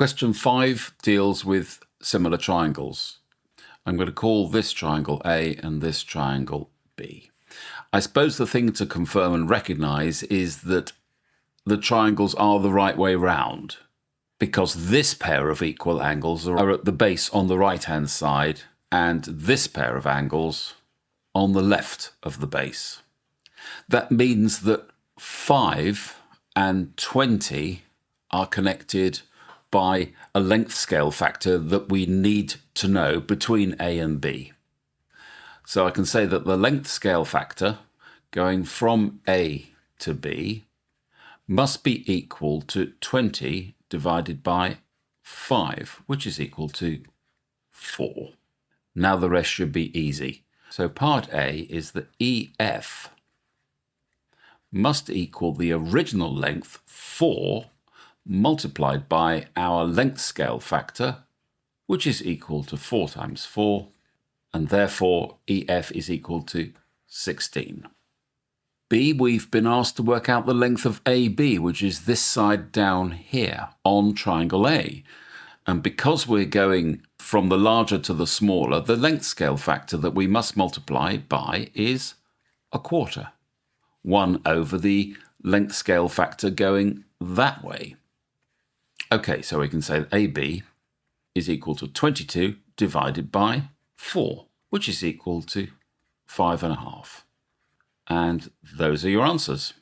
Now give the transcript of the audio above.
Question 5 deals with similar triangles. I'm going to call this triangle A and this triangle B. I suppose the thing to confirm and recognise is that the triangles are the right way round, because this pair of equal angles are at the base on the right-hand side and this pair of angles on the left of the base. That means that 5 and 20 are connected by a length scale factor that we need to know between A and B. So I can say that the length scale factor going from A to B must be equal to 20 divided by 5, which is equal to 4. Now the rest should be easy. So part A is that EF must equal the original length 4 multiplied by our length scale factor, which is equal to 4 times 4, and therefore EF is equal to 16. B, we've been asked to work out the length of AB, which is this side down here on triangle A. And because we're going from the larger to the smaller, the length scale factor that we must multiply by is 1/4. 1 over the length scale factor going that way. Okay, so we can say that AB is equal to 22 divided by 4, which is equal to 5.5. And those are your answers.